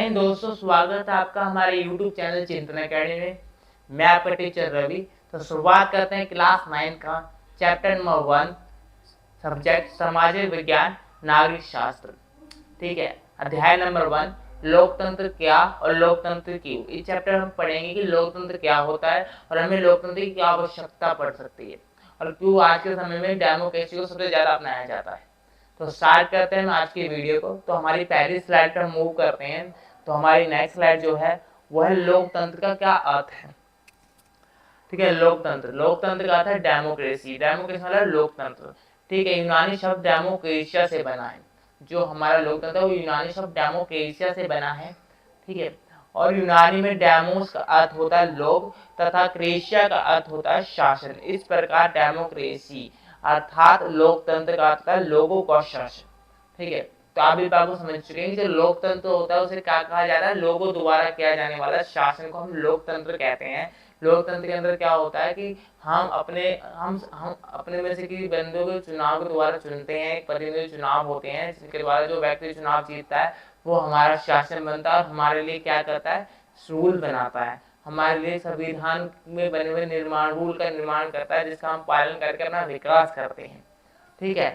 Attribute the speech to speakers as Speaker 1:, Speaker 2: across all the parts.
Speaker 1: हिंद दोस्तों, स्वागत है आपका हमारे YouTube चैनल चिंतन अकेडमी में। मैं आपका टीचर रवि। तो शुरुआत करते हैं क्लास 9 का चैप्टर नंबर 1 सब्जेक्ट सामाजिक विज्ञान नागरिक शास्त्र। ठीक है, अध्याय नंबर 1 लोकतंत्र क्या और लोकतंत्र क्यों। इस चैप्टर हम पढ़ेंगे कि लोकतंत्र क्या होता है और हमें लोकतंत्र की क्या आवश्यकता पड़ सकती है और क्यों आज के समय में डेमोक्रेसी को सबसे ज्यादा अपनाया जाता है। तो स्टार्ट करते हैं हम आज की वीडियो को। तो हमारी पहली स्लाइड पर मूव करते हैं। तो हमारी नेक्स्ट स्लाइड जो है वो है लोकतंत्र का क्या अर्थ है। ठीक है, लोकतंत्र लोकतंत्र का अर्थ है डेमोक्रेसी। डेमोक्रेसी मतलब लोकतंत्र। ठीक है, यूनानी शब्द डेमोक्रेशिया से बना है। जो हमारा लोकतंत्र है वो यूनानी शब्द डेमोक्रेशिया से बना है। ठीक है, और यूनानी में डेमोस का अर्थ होता है लोक तथा क्रेशिया का अर्थ होता है शासन। इस प्रकार डेमोक्रेसी अर्थात लोकतंत्र का अर्थ है लोगों का शासन। ठीक है, तो आप भी बात को समझ चुके हैं कि जो लोकतंत्र होता है उसे क्या कहा जाता है, लोगों द्वारा किया जाने वाला शासन को हम लोकतंत्र कहते हैं। लोकतंत्र के अंदर क्या होता है कि हम अपने में से किसी बंदों को चुनाव के द्वारा चुनते हैं। एक प्रतिनिधि चुनाव होते हैं जिनके द्वारा जो व्यक्ति चुनाव जीतता है वो हमारा शासन बनता है और हमारे लिए क्या करता है, रूल बनाता है। हमारे लिए संविधान में बने हुए निर्माण रूल का निर्माण करता है जिसका हम पालन करके अपना विकास करते हैं। ठीक है,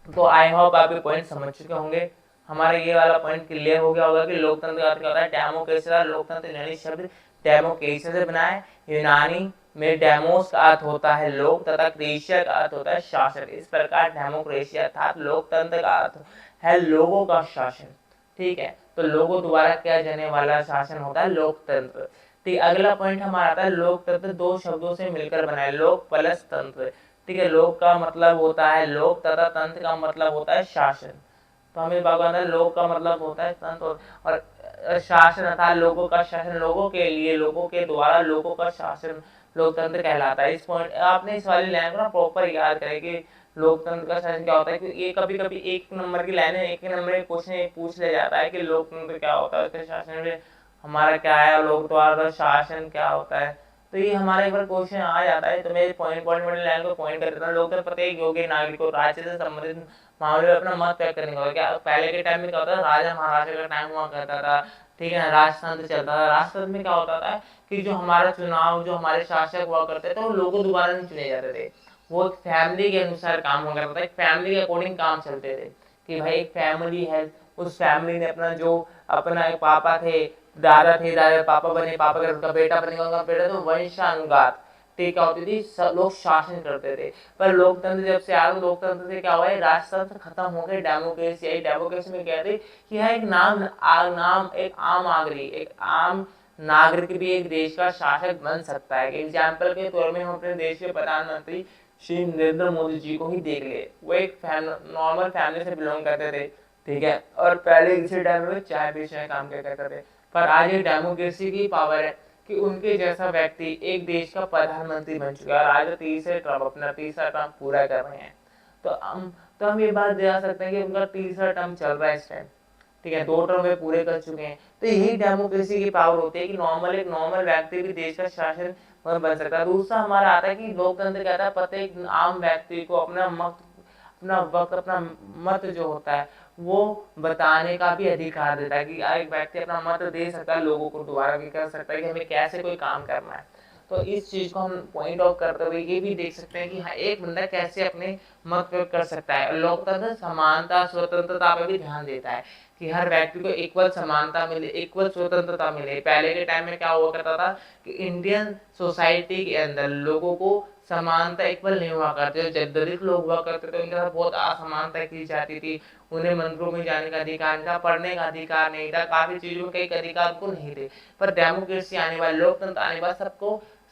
Speaker 1: तो आई होप आप ये पॉइंट समझ चुके होंगे। हमारा ये वाला पॉइंट क्लियर हो गया होगा कि लोकतंत्र का अर्थ क्या होता है। डेमोक्रेसी का लोकतंत्र यूनानी शब्द डेमोक्रेसी से बना है। यूनानी में डेमोस का अर्थ होता है लोक तथा क्रेशिया का अर्थ होता है शासन। इस प्रकार डेमोक्रेसी अर्थात लोकतंत्र का अर्थ है लोगों का शासन। ठीक है, तो लोगों द्वारा किया जाने वाला शासन होता है लोकतंत्र। ठीक, अगला पॉइंट हमारा आता है लोकतंत्र दो शब्दों से मिलकर बना है, लोक प्लस तंत्र। ठीक है, लोक का मतलब होता है लोक तथा तंत्र का मतलब होता है शासन। तो हमें बात है लोक का मतलब होता है तंत्र और शासन अर्थात लोगों का शासन, लोगों के लिए लोगों के द्वारा लोगों का शासन लोकतंत्र कहलाता है। इस पॉइंट आपने इस वाली लाइन को ना प्रॉपर याद करें कि लोकतंत्र का शासन क्या होता है, क्योंकि ये कभी कभी एक नंबर की लाइन है, एक नंबर के क्वेश्चन पूछ लिया जाता है कि लोकतंत्र क्या होता है, उसके शासन में हमारा क्या है, लोक द्वारा शासन क्या होता है। तो ये हमारा एक बार क्वेश्चन आ जाता है। तो मैं पॉइंट पॉइंट वाली लाइन को पॉइंट कर देता हूँ। लोकतंत्र प्रत्येक योग्य नागरिक को राज्य से संबंधित मामले में अपना मत व्यक्त करने का। क्या पहले के टाइम में क्या होता था, राजा महाराजा का टाइम हुआ करता था। ठीक है, राजतंत्र चलता था। राजतंत्र में क्या होता था कि जो हमारा चुनाव जो हमारे शासक हुआ करते थे वो लोगों द्वारा नहीं चुने जाते थे, वो एक फैमिली के अनुसार काम हुआ करता था। एक फैमिली के अकॉर्डिंग काम चलते थे कि भाई एक फैमिली है, उस फैमिली ने अपना एक पापा थे, दादा थे, दादा पापा बने, पापा का उनका बेटा बनेगा, उनका बेटा, तो वंशानुगत ठीक होती थी, सब लोग शासन करते थे। पर लोकतंत्र जब से आया, लोकतंत्र से क्या हुआ है, राजतंत्र खत्म हो गए, डेमोक्रेसी आई। डेमोक्रेसी में कहते कि यह एक एक आम नागरिक भी एक देश का शासक बन सकता है। एग्जाम्पल के तौर में हम अपने देश के प्रधानमंत्री श्री नरेंद्र मोदी जी को ही देख ले। वो एक नॉर्मल फैमिली से बिलोंग करते थे। ठीक है, और पहले इसी टाइम में चाय बेचने का काम किया करते थे। पर आज ये डेमोक्रेसी की पावर है कि उनके जैसा व्यक्ति एक देश का प्रधानमंत्री बन चुका है और आज अपना तीसरा टर्म पूरा कर रहे हैं। तो हम ये बात जा सकते हैं कि उनका तीसरा टर्म चल रहा है इस टाइम। ठीक है, 2 टर्म वे पूरे कर चुके हैं। तो यही डेमोक्रेसी की पावर होती है कि एक नॉर्मल व्यक्ति भी देश का शासन बन सकता है। दूसरा हमारा आता है कि लोकतंत्र कहता है प्रत्येक आम व्यक्ति को अपना वक्त अपना मत जो होता है वो बताने का भी अधिकार देता है कि एक व्यक्ति अपना मत दे सकता है, लोगों को द्वारा भी कर सकता है कि हमें कैसे कोई काम करना है। तो इस चीज को हम पॉइंट आउट करते हुए ये भी देख सकते हैं कि हाँ, एक बंदा कैसे अपने मत प्रयोग कर सकता है। लोकतंत्र समानता स्वतंत्रता पर भी ध्यान देता है कि हर व्यक्ति को इक्वल समानता मिले, इक्वल स्वतंत्रता मिले। पहले के टाइम में क्या हुआ करता था कि इंडियन सोसाइटी के अंदर लोगों को समानता इक्वल नहीं हुआ करते। जो दलित लोग हुआ करते थे उनके साथ बहुत असमानता की जाती थी। उन्हें मंदिरों में जाने का अधिकार नहीं था, पढ़ने का अधिकार नहीं था, काफी चीजों के अधिकार को नहीं थे। पर डेमोक्रेसी आने वाले, लोकतंत्र आने वाले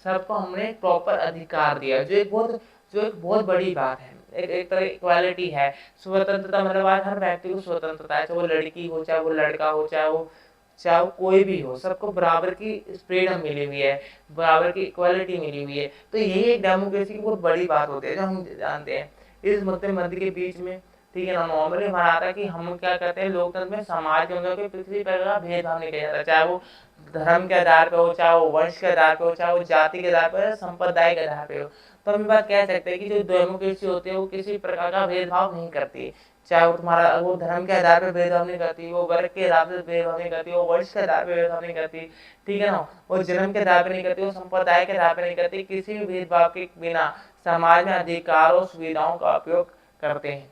Speaker 1: सबको हमने प्रॉपर अधिकार दिया, जो एक बहुत बड़ी बात है। एक तरह इक्वालिटी है। स्वतंत्रता मतलब हर व्यक्ति को स्वतंत्रता है, चाहे वो लड़की हो, चाहे वो लड़का हो, चाहे वो कोई भी हो, सबको बराबर की फ्रीडम मिली हुई है, बराबर की इक्वालिटी मिली हुई है। तो यही एक डेमोक्रेसी की बहुत बड़ी बात होती है जो हम जानते हैं। इस मुद्दे के बीच में ठीक है ना, नॉर्मली हमारा आता है कि हम क्या कहते हैं, लोकतंत्र में समाज के अंदर कोई किसी प्रकार का भेदभाव नहीं किया जाता, चाहे वो धर्म के आधार पे हो, चाहे वो वंश के आधार पे हो, चाहे वो जाति के आधार पे, संप्रदाय के आधार पे हो। तो हम बात कह सकते हैं कि जो डेमोक्रेसी होती है वो किसी प्रकार का भेदभाव नहीं करती। चाहे वो तुम्हारा वो धर्म के आधार पर भेदभाव नहीं करती, वो वर्ग के आधार पर भेदभाव नहीं करती, वो वंश के आधार पर भेदभाव नहीं करती, ठीक है ना, वो जन्म के आधार पर नहीं करती, वो संप्रदाय के आधार पर नहीं करती, किसी भी भेदभाव के बिना समाज में अधिकारों सुविधाओं का उपयोग करते हैं।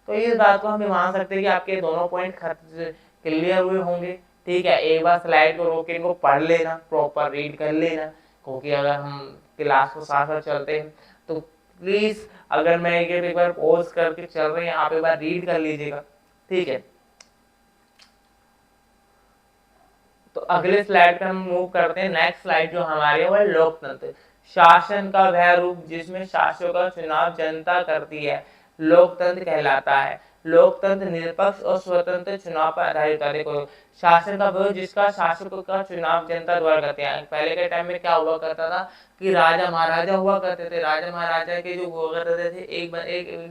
Speaker 1: तो इस बात को हम मान सकते हैं कि आपके दोनों पॉइंट क्लियर हुए होंगे। ठीक है, एक बार स्लाइड को रोक के इनको पढ़ लेना, प्रॉपर रीड कर लेना, क्योंकि अगर हम क्लास को साथ साथ चलते हैं तो प्लीज अगर मैं एक बार पॉज करके चल रही है, आप एक बार रीड कर लीजिएगा। ठीक है, तो अगले स्लाइड पे हम मूव करते हैं। नेक्स्ट स्लाइड जो हमारी है वो है लोकतंत्र, शासन का वह रूप जिसमें शासकों का चुनाव जनता करती है, लोकतंत्र कहलाता है। लोकतंत्र निष्पक्ष और स्वतंत्र चुनाव पर आधारित है। देखो, शासन का वह जिसका शासकों का चुनाव जनता द्वारा करते हैं। पहले के टाइम में क्या हुआ करता था कि राजा महाराजा हुआ करते थे, राजा महाराजा के जो हुआ करते थे, एक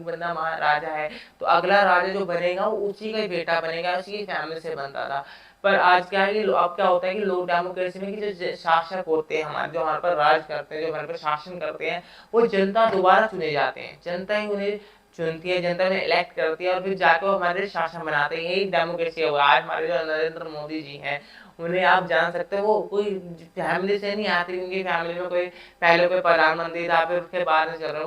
Speaker 1: बंदा महाराजा है तो अगला राजा जो बनेगा वो उसी का ही बेटा बनेगा, उसी की फैमिली से बनता था। पर आज क्या है कि अब क्या होता है कि लोग डेमोक्रेसी में कि जो शासक होते हैं हमारे, जो हमारे पर राज करते हैं, जो हमारे पर शासन करते हैं, वो जनता दोबारा चुने जाते हैं, जनता ही उन्हें चुनती है, जनता उन्हें इलेक्ट करती है और फिर जाकर वो हमारे शासन बनाते हैं। यही डेमोक्रेसी होगा। आज हमारे जो नरेंद्र मोदी जी हैं उन्हें आप जान सकते हो, वो कोई फैमिली से नहीं आती, उनकी फैमिली में कोई पहले कोई प्रधानमंत्री था, फिर उसके बाद में चल रहा है,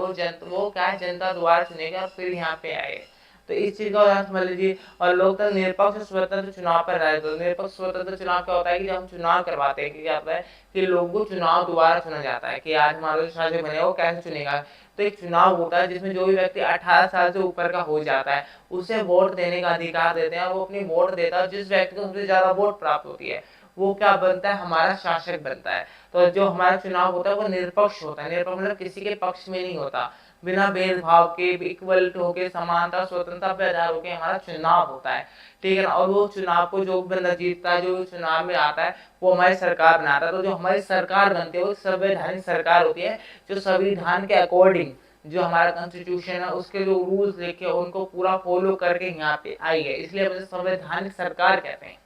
Speaker 1: वो क्या है, जनता दोबारा चुनेगी और फिर यहाँ पे आए। तो इस चीज का उदाहरण समझ लीजिए। और लोकतंत्र निरपक्ष स्वतंत्र चुनाव पर रहे। तो निरपक्ष स्वतंत्र चुनाव क्या होता है कि जब हम चुनाव करवाते हैं, क्या होता है कि लोगों को चुनाव दोबारा चुना जाता है कि आज हमारा जो शासक बनेगा वो कैसे चुनेगा। तो एक चुनाव होता है जिसमें जो भी व्यक्ति 18 साल से ऊपर का हो जाता है उसे वोट देने का अधिकार देते हैं, वो अपनी वोट देता है। जिस व्यक्ति को सबसे ज्यादा वोट प्राप्त होती है वो क्या बनता है, हमारा शासक बनता है। तो जो हमारा चुनाव होता है वो निरपक्ष होता है। निरपक्ष मतलब किसी के पक्ष में नहीं होता, बिना भेदभाव के, इक्वल होके, समानता स्वतंत्रता पे आधार होके हमारा चुनाव होता है। ठीक है ना, और वो चुनाव को जो बंदा जीतता है, जो चुनाव में आता है, वो हमारी सरकार बनाता है। तो जो हमारी सरकार बनती है वो संवैधानिक सरकार होती है, जो संविधान के अकॉर्डिंग, जो हमारा कॉन्स्टिट्यूशन है उसके जो रूल्स लिखे उनको पूरा फॉलो करके यहाँ पे आई है, इसलिए हम संवैधानिक सरकार कहते हैं।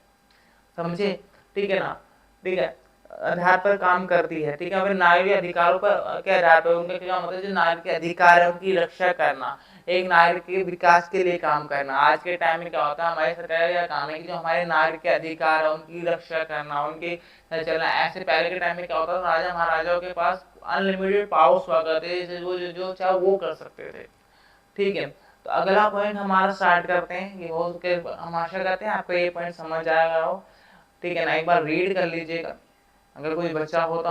Speaker 1: समझे? ठीक है ना, ठीक है, आधार पर काम करती है। ठीक है, फिर नागरिक अधिकारों पर के आधार पर उनका क्या मतलब, जो नागरिक के अधिकार है उनकी रक्षा करना, एक नागरिक के विकास के लिए काम करना। आज के टाइम में क्या होता है, हमारी सरकार का काम है कि जो हमारे नागरिक के अधिकार है उनकी रक्षा करना, उनके चलना। ऐसे पहले के टाइम में क्या होता था, राजा महाराजाओं के पास अनलिमिटेड पावर्स हुआ करते थे, वो जो चाहे वो कर सकते थे। ठीक है, तो अगला पॉइंट हमारा स्टार्ट करते हैं। ये हो सके, हम आशा करते हैं आपको ये पॉइंट समझ आएगा हो। ठीक है ना, एक बार रीड कर लीजिएगा, अगर कोई बच्चा हो तो